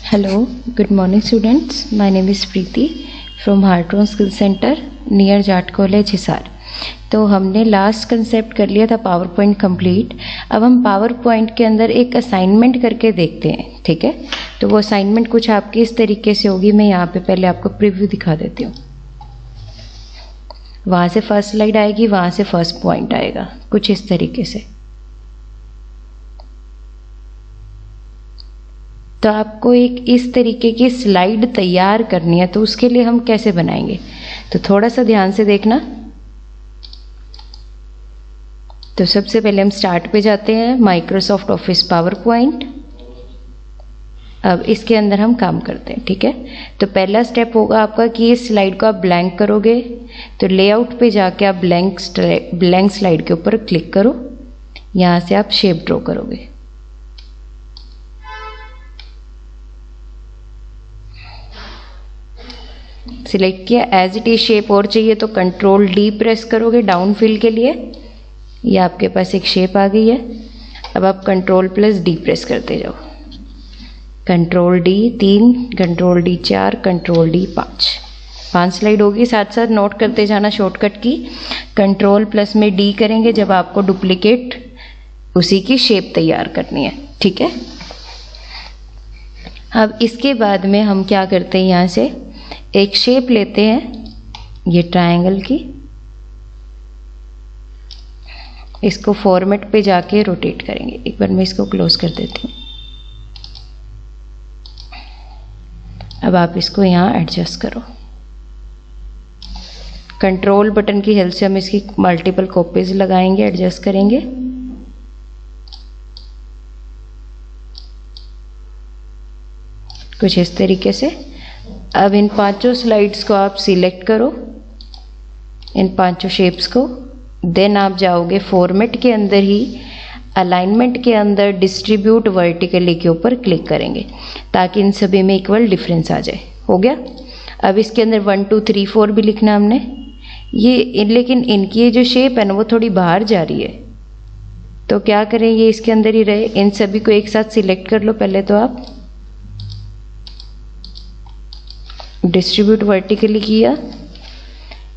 Hello, good morning students. My name is Preeti from Hartron Skill Center near Jat college Hisar. तो हमने last concept कर लिया था power point complete. अब हम पावर पॉइंट के अंदर एक असाइनमेंट करके देखते हैं, ठीक है। तो वो असाइनमेंट कुछ आपकी इस तरीके से होगी। मैं यहाँ पे पहले आपको प्रीव्यू दिखा देती हूँ। वहाँ से फर्स्ट स्लाइड आएगी, वहाँ से फर्स्ट पॉइंट आएगा, कुछ इस तरीके से। तो आपको एक इस तरीके की स्लाइड तैयार करनी है, तो उसके लिए हम कैसे बनाएंगे, तो थोड़ा सा ध्यान से देखना। तो सबसे पहले हम स्टार्ट पे जाते हैं, माइक्रोसॉफ्ट ऑफिस पावर पॉइंट। अब इसके अंदर हम काम करते हैं, ठीक है। तो पहला स्टेप होगा आपका कि इस स्लाइड को आप ब्लैंक करोगे। तो लेआउट पे जाके आप ब्लैंक स्लाइड के ऊपर क्लिक करो। यहाँ से आप शेप ड्रॉ करोगे। सिलेक्ट किया, एज इट इज शेप और चाहिए तो कंट्रोल डी प्रेस करोगे डाउन फिल के लिए। ये आपके पास एक शेप आ गई है। अब आप कंट्रोल प्लस डी प्रेस करते जाओ। Control D 3, control D 4, control D 5 slide होगी। साथ साथ नोट करते जाना शॉर्टकट की। कंट्रोल प्लस में डी करेंगे जब आपको डुप्लीकेट उसी की शेप तैयार करनी है, ठीक है। अब इसके बाद में हम क्या करते हैं, यहाँ से एक शेप लेते हैं, ये ट्रायंगल की। इसको फॉर्मेट पे जाके रोटेट करेंगे। एक बार मैं इसको क्लोज कर देती हूँ। अब आप इसको यहाँ एडजस्ट करो। कंट्रोल बटन की हेल्प से हम इसकी मल्टीपल कॉपीज लगाएंगे, एडजस्ट करेंगे। कुछ इस तरीके से। अब इन 5 स्लाइड्स को आप सिलेक्ट करो, इन 5 शेप्स को। देन आप जाओगे फॉर्मेट के अंदर ही, अलाइनमेंट के अंदर डिस्ट्रीब्यूट वर्टिकली के ऊपर क्लिक करेंगे ताकि इन सभी में इक्वल डिफरेंस आ जाए। हो गया। अब इसके अंदर 1 2 3 4 भी लिखना हमने। लेकिन इनकी ये जो शेप है ना वो थोड़ी बाहर जा रही है, तो क्या करें, ये इसके अंदर ही रहे। इन सभी को एक साथ सिलेक्ट कर लो पहले तो आप। डिस्ट्रीब्यूट वर्टिकली किया।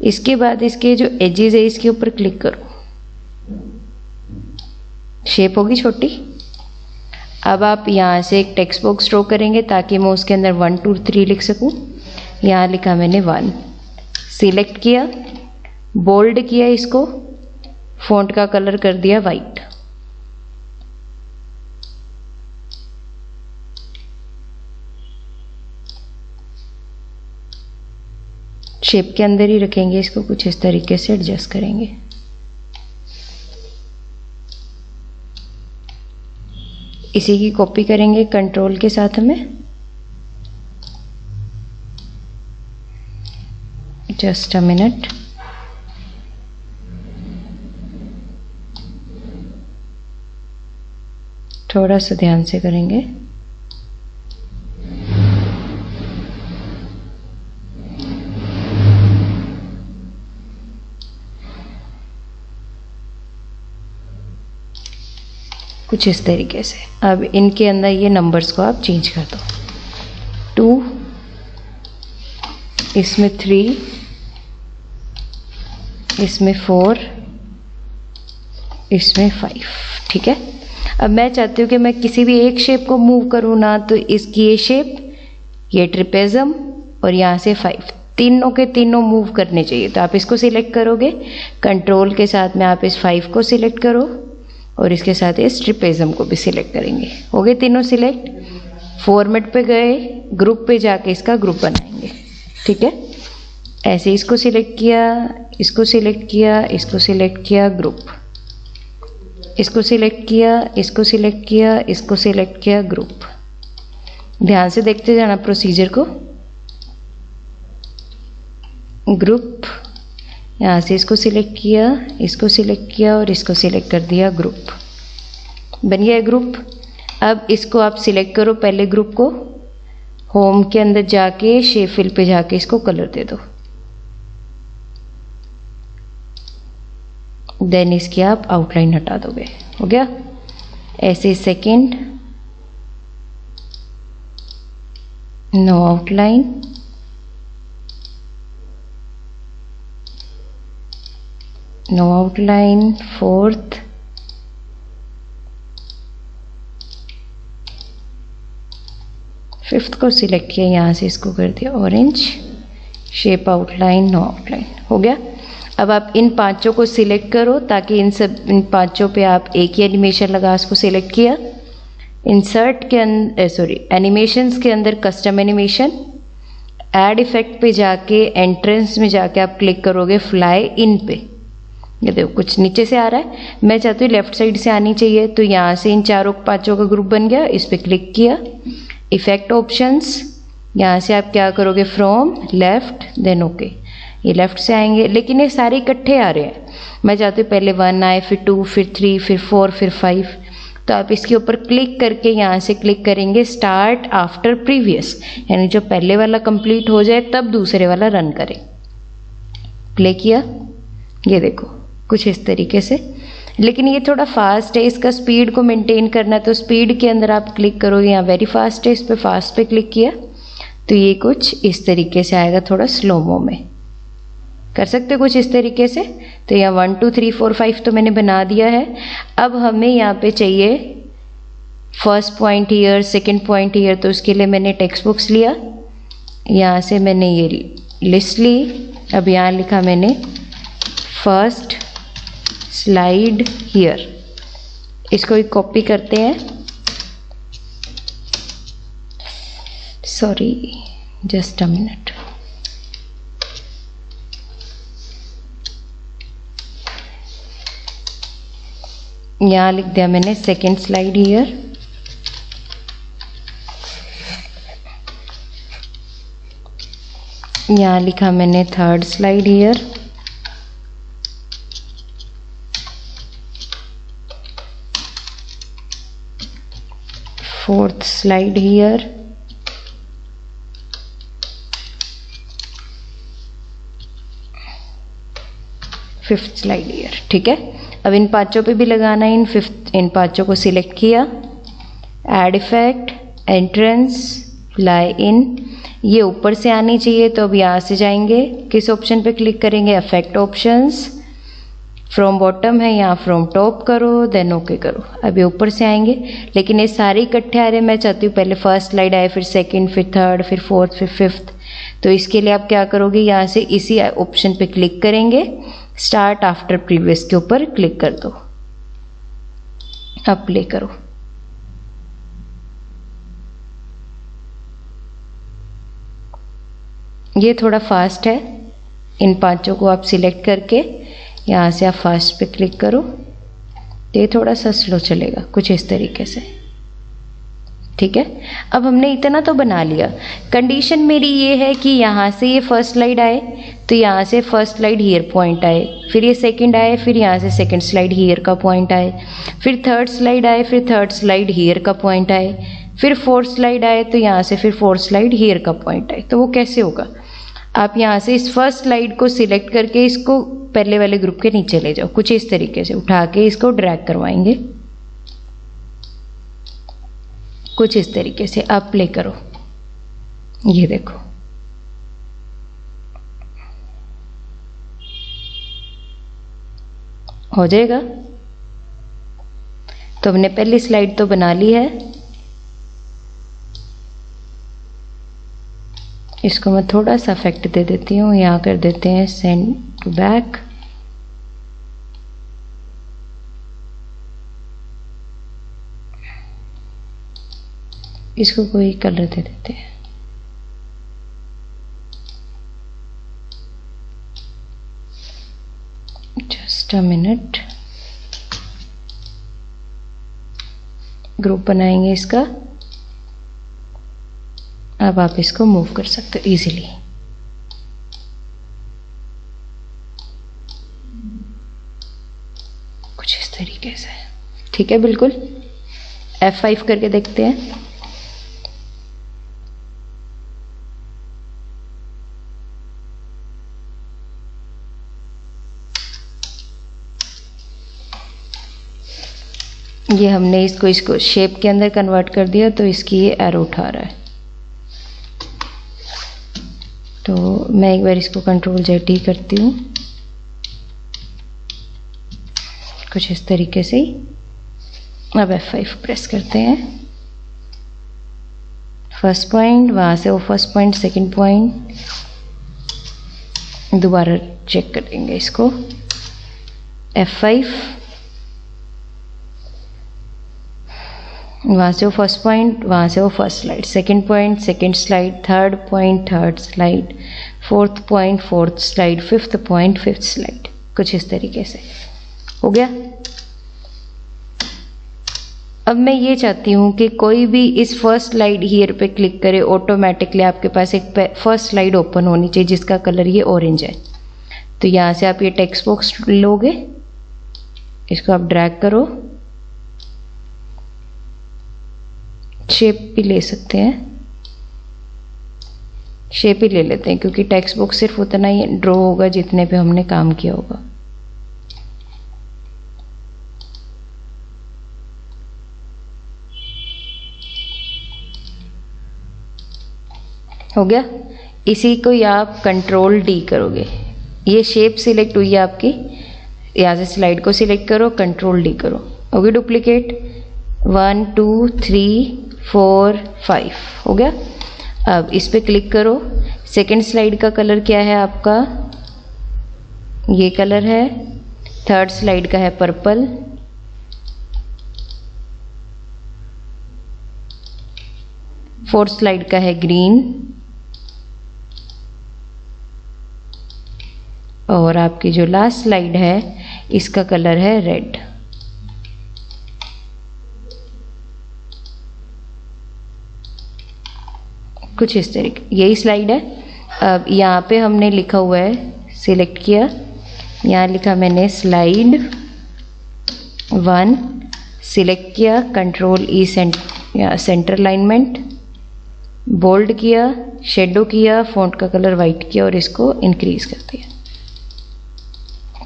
इसके बाद इसके जो एजेस है इसके ऊपर क्लिक करो। शेप होगी छोटी। अब आप यहाँ से एक टेक्स्ट बॉक्स ड्रॉ करेंगे ताकि मैं उसके अंदर 1 2 3 लिख सकूँ। यहाँ लिखा मैंने 1। सिलेक्ट किया, बोल्ड किया, इसको फॉन्ट का कलर कर दिया वाइट। शेप के अंदर ही रखेंगे इसको, कुछ इस तरीके से एडजस्ट करेंगे। इसी की कॉपी करेंगे कंट्रोल के साथ में। Just a minute. थोड़ा सा ध्यान से करेंगे। कुछ इस तरीके से। अब इनके अंदर ये नंबर्स को आप चेंज कर दो। 2, इसमें 3, इसमें 4, इसमें 5, ठीक है। अब मैं चाहती हूँ कि मैं किसी भी एक शेप को मूव करूँ ना, तो इसकी ये शेप, ये ट्रिपेजम और यहाँ से 5, तीनों के तीनों मूव करने चाहिए। तो आप इसको सिलेक्ट करोगे, कंट्रोल के साथ में आप इस 5 को सिलेक्ट करो और इसके साथ इस ट्रिपेजम को भी सिलेक्ट करेंगे। हो गए तीनों सिलेक्ट। फॉर्मेट पे गए, ग्रुप पे जाके इसका ग्रुप बनाएंगे, ठीक है। ऐसे इसको सिलेक्ट किया, इसको सिलेक्ट किया, इसको सिलेक्ट किया, ग्रुप। इसको सिलेक्ट किया, इसको सिलेक्ट किया, इसको सिलेक्ट किया, ग्रुप। ध्यान से देखते जाना प्रोसीजर को। ग्रुप, यहाँ से इसको सिलेक्ट किया, इसको सिलेक्ट किया और इसको सिलेक्ट कर दिया, ग्रुप। बन गया ग्रुप। अब इसको आप सिलेक्ट करो पहले ग्रुप को। होम के अंदर जाके शेप फिल पे जाके इसको कलर दे दो। देन इसकी आप आउटलाइन हटा दोगे। हो गया। ऐसे second, no outline, no outline, fourth, fifth को सिलेक्ट किया, यहाँ से इसको कर दिया orange, shape outline, no outline, हो गया। अब आप इन पांचों को सिलेक्ट करो ताकि इन पांचों पे आप एक ही एनिमेशन लगा, इसको सिलेक्ट किया, इंसर्ट के अंदर एनिमेशंस के अंदर कस्टम एनिमेशन, ऐड इफेक्ट पे जाके एंट्रेंस में जाके आप क्लिक करोगे फ्लाई इन पे। ये देखो कुछ नीचे से आ रहा है, मैं चाहती हूँ लेफ्ट साइड से आनी चाहिए, तो यहाँ से इन चारों पांचों का ग्रुप बन गया, इस पे क्लिक किया, इफेक्ट ऑप्शंस, यहाँ से आप क्या करोगे फ्रॉम लेफ्ट देन ओके, ये लेफ्ट से आएंगे, लेकिन ये सारे इकट्ठे आ रहे हैं। मैं चाहती हूँ पहले 1 आए, फिर 2, फिर 3, फिर 4, फिर 5, तो आप इसके ऊपर क्लिक करके यहाँ से क्लिक करेंगे स्टार्ट आफ्टर प्रीवियस, यानी जो पहले वाला कंप्लीट हो जाए तब दूसरे वाला रन करें। प्ले किया, ये देखो कुछ इस तरीके से, लेकिन ये थोड़ा फास्ट है, इसका स्पीड को मेंटेन करना है, तो स्पीड के अंदर आप क्लिक करोगे, यहाँ वेरी फास्ट है, इस पर फास्ट पे क्लिक किया तो ये कुछ इस तरीके से आएगा, थोड़ा स्लोमो में कर सकते हो कुछ इस तरीके से। तो यहाँ 1 2 3 4 5 तो मैंने बना दिया है। अब हमें यहाँ पे चाहिए first point year, second point year, तो उसके लिए मैंने टेक्स्ट बुक्स लिया, यहाँ से मैंने ये लिस्ट ली। अब यहाँ लिखा मैंने फर्स्ट स्लाइड हियर, इसको एक कॉपी करते हैं, सॉरी जस्ट अ मिनट, यहाँ लिख दिया मैंने सेकेंड स्लाइड हियर, यहाँ लिखा मैंने third slide here, fourth slide here, fifth slide here. ठीक है, अब इन पांचों पे भी लगाना है, इन पांचों को सिलेक्ट किया, ऐड इफेक्ट, एंट्रेंस, लाई इन, ये ऊपर से आनी चाहिए, तो अब यहाँ से जाएंगे, किस ऑप्शन पे क्लिक करेंगे, इफेक्ट ऑप्शंस, फ्रॉम बॉटम है, यहाँ फ्रॉम टॉप करो, देन ओके करो। अब ये ऊपर से आएंगे, लेकिन ये सारे इकट्ठे आ रहे हैं, मैं चाहती हूँ पहले फर्स्ट स्लाइड आए, फिर सेकंड, फिर थर्ड, फिर फोर्थ, फिर फिफ्थ, तो इसके लिए आप क्या करोगे, यहाँ से इसी ऑप्शन पे क्लिक करेंगे, स्टार्ट आफ्टर प्रीवियस के ऊपर क्लिक कर दो, अब प्ले करो। ये थोड़ा फास्ट है, इन पांचों को आप सिलेक्ट करके यहाँ से आप फास्ट पे क्लिक करो, ये थोड़ा सा स्लो चलेगा, कुछ इस तरीके से। ठीक है, अब हमने इतना तो बना लिया। कंडीशन मेरी ये है कि यहाँ से ये फर्स्ट स्लाइड आए, तो यहाँ से फर्स्ट स्लाइड हियर पॉइंट आए, फिर ये सेकंड आए, फिर यहाँ से सेकंड स्लाइड हियर का पॉइंट आए, फिर थर्ड स्लाइड आए, फिर थर्ड स्लाइड हियर का पॉइंट आए, फिर फोर्थ स्लाइड आए, तो यहाँ से फिर फोर्थ स्लाइड हियर का पॉइंट आए। तो वो कैसे होगा, आप यहाँ से इस फर्स्ट स्लाइड को सिलेक्ट करके इसको पहले वाले ग्रुप के नीचे ले जाओ, कुछ इस तरीके से उठा के इसको ड्रैग करवाएंगे, कुछ इस तरीके से। आप प्ले करो, ये देखो हो जाएगा। तो हमने पहली स्लाइड तो बना ली है, इसको मैं थोड़ा सा इफेक्ट दे देती हूँ, यहाँ कर देते हैं सेंड टू बैक, इसको कोई कलर दे देते हैं, जस्ट अ मिनट, ग्रुप बनाएंगे इसका। अब आप इसको मूव कर सकते हो इजीली, कुछ इस तरीके से। ठीक है, बिल्कुल। F5 करके देखते हैं, ये हमने इसको शेप के अंदर कन्वर्ट कर दिया, तो इसकी ये एरो उठा रहा है। तो मैं एक बार इसको कंट्रोल Z करती हूँ कुछ इस तरीके से ही। अब F5 प्रेस करते हैं। फर्स्ट पॉइंट, वहाँ से वो फर्स्ट पॉइंट, सेकंड पॉइंट, दोबारा चेक करेंगे इसको। F5, वहाँ से वो फर्स्ट पॉइंट, वहाँ से वो first slide, second point second slide, third point third slide, fourth point fourth slide, fifth point fifth slide, कुछ इस तरीके से हो गया। अब मैं ये चाहती हूँ कि कोई भी इस फर्स्ट स्लाइड हियर पे क्लिक करे, ऑटोमेटिकली आपके पास एक फर्स्ट स्लाइड ओपन होनी चाहिए जिसका कलर ये ऑरेंज है। तो यहाँ से आप ये टेक्स्ट बॉक्स लोगे, इसको आप ड्रैग करो, शेप भी ले सकते हैं, शेप ही ले लेते हैं क्योंकि टेक्स्ट बॉक्स सिर्फ उतना ही ड्रॉ होगा जितने पे हमने काम किया होगा। हो गया। इसी को आप कंट्रोल D करोगे, ये शेप सिलेक्ट हुई है आपकी, यहाँ से स्लाइड को सिलेक्ट करो, कंट्रोल D करो, होगी डुप्लीकेट। 1 2 3 4 5 हो गया। अब इस पे क्लिक करो, सेकंड स्लाइड का कलर क्या है आपका, ये कलर है, थर्ड स्लाइड का है पर्पल, फोर्थ स्लाइड का है ग्रीन, और आपकी जो लास्ट स्लाइड है इसका कलर है रेड। कुछ इस तरीके, यही स्लाइड है। अब यहाँ पे हमने लिखा हुआ है, सिलेक्ट किया, यहाँ लिखा मैंने स्लाइड 1, सिलेक्ट किया, control E centre alignment, bold किया, शेडो किया, फॉन्ट का कलर वाइट किया और इसको इंक्रीज कर दिया,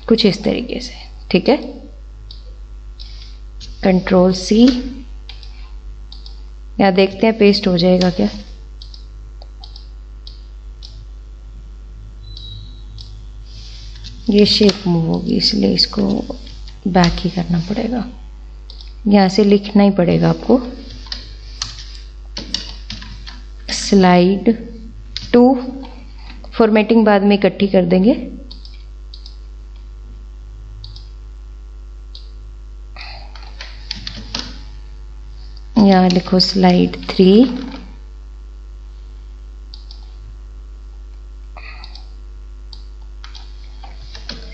कुछ इस तरीके से। ठीक है, कंट्रोल C, यहाँ देखते हैं पेस्ट हो जाएगा क्या। ये शेप मूव होगी इसलिए इसको बैक ही करना पड़ेगा, यहाँ से लिखना ही पड़ेगा आपको। स्लाइड 2, फॉर्मेटिंग बाद में इकट्ठी कर देंगे। यहाँ लिखो स्लाइड 3,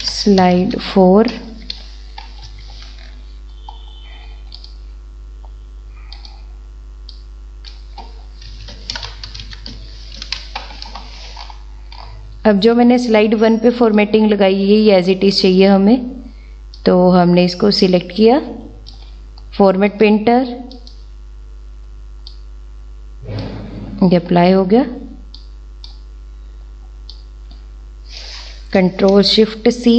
स्लाइड 4, अब जो मैंने स्लाइड 1 पे फॉर्मेटिंग लगाई है ये एज इट इज चाहिए हमें, तो हमने इसको सिलेक्ट किया, फॉर्मेट पेंटर, ये अप्लाई हो गया, कंट्रोल शिफ्ट C,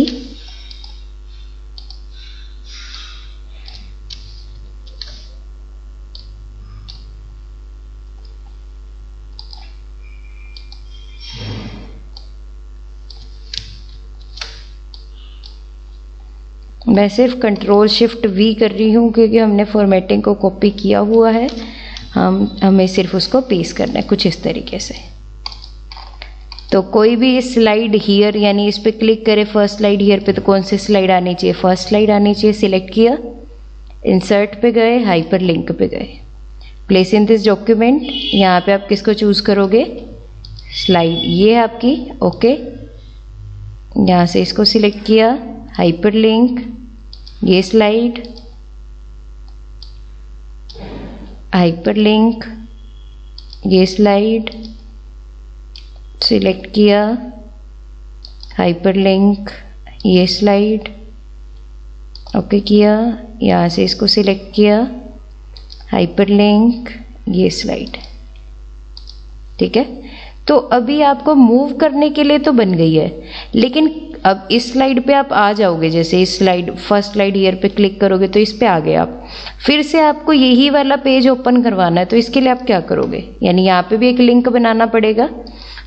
मैं सिर्फ कंट्रोल शिफ्ट V कर रही हूँ क्योंकि हमने फॉर्मेटिंग को कॉपी किया हुआ है, हमें सिर्फ उसको पेस्ट करना है, कुछ इस तरीके से। तो कोई भी स्लाइड हियर यानी इस पे क्लिक करे फर्स्ट स्लाइड हियर पे, तो कौन सी स्लाइड आनी चाहिए, फर्स्ट स्लाइड आनी चाहिए। सिलेक्ट किया, इंसर्ट पे गए, हाइपर लिंक पे गए, प्लेस इन दिस डॉक्यूमेंट, यहाँ पे आप किसको चूज करोगे, स्लाइड, ये है आपकी, ओके। यहाँ से इसको सिलेक्ट किया, हाइपर लिंक, ये स्लाइड, हाइपर लिंक, ये स्लाइड, सिलेक्ट किया, हाइपर लिंक, ये स्लाइड, ओके किया, यहाँ से इसको सिलेक्ट किया, हाइपर लिंक, ये स्लाइड। ठीक है, तो अभी आपको मूव करने के लिए तो बन गई है, लेकिन अब इस स्लाइड पे आप आ जाओगे, जैसे इस स्लाइड फर्स्ट स्लाइड ईयर पे क्लिक करोगे तो इस पे आ गए आप, फिर से आपको यही वाला पेज ओपन करवाना है, तो इसके लिए आप क्या करोगे, यानी यहाँ पे भी एक लिंक बनाना पड़ेगा,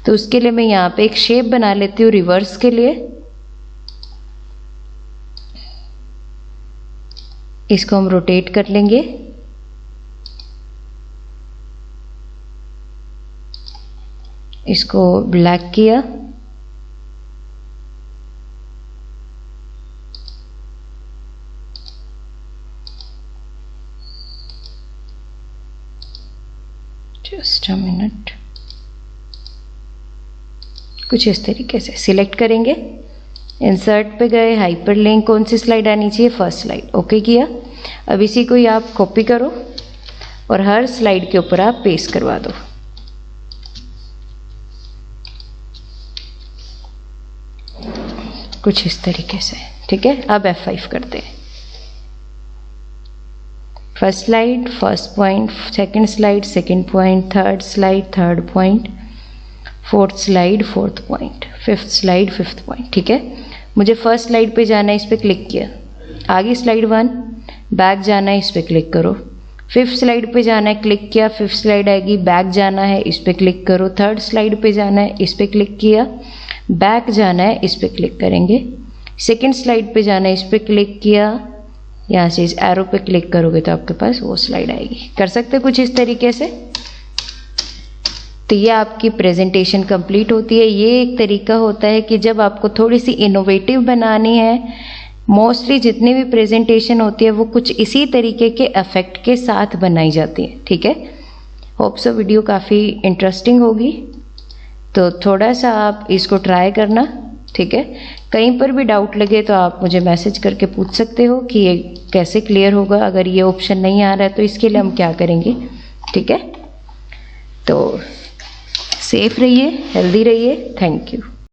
तो उसके लिए मैं यहाँ पे एक शेप बना लेती हूँ रिवर्स के लिए। इसको हम रोटेट कर लेंगे। इसको ब्लैक किया, जस्ट अ मिनट, कुछ इस तरीके से सिलेक्ट करेंगे। इंसर्ट पे गए, हाइपरलिंक, कौन सी स्लाइड आनी चाहिए, फर्स्ट स्लाइड, ओके किया। अब इसी को ही आप कॉपी करो और हर स्लाइड के ऊपर आप पेस्ट करवा दो। कुछ इस तरीके से, ठीक है। अब F5 करते हैं। First slide first point, second slide second point, third slide third point, fourth slide fourth point, fifth slide fifth point, ठीक है। मुझे फर्स्ट स्लाइड पे जाना है, इस पर क्लिक किया। आगे स्लाइड 1, बैक जाना है, इस पर क्लिक करो। फिफ्थ स्लाइड पे जाना है, क्लिक किया, फिफ्थ स्लाइड आएगी, बैक जाना है, इस पर क्लिक करो। थर्ड स्लाइड पे जाना है, इस पर क्लिक किया, बैक जाना है, इस पर क्लिक करेंगे। सेकेंड स्लाइड पे जाना है, इस पर क्लिक किया, यहाँ से इस एरो पे क्लिक करोगे तो आपके पास वो स्लाइड आएगी। कर सकते कुछ इस तरीके से। तो ये आपकी प्रेजेंटेशन कंप्लीट होती है। ये एक तरीका होता है कि जब आपको थोड़ी सी इनोवेटिव बनानी है, मोस्टली जितनी भी प्रेजेंटेशन होती है वो कुछ इसी तरीके के इफेक्ट के साथ बनाई जाती है, ठीक है। होप सो वीडियो काफ़ी इंटरेस्टिंग होगी, तो थोड़ा सा आप इसको ट्राई करना, ठीक है। कहीं पर भी डाउट लगे तो आप मुझे मैसेज करके पूछ सकते हो कि ये कैसे क्लियर होगा। अगर ये ऑप्शन नहीं आ रहा है तो इसके लिए हम क्या करेंगे, ठीक है। तो सेफ रहिए, हेल्दी रहिए, थैंक यू।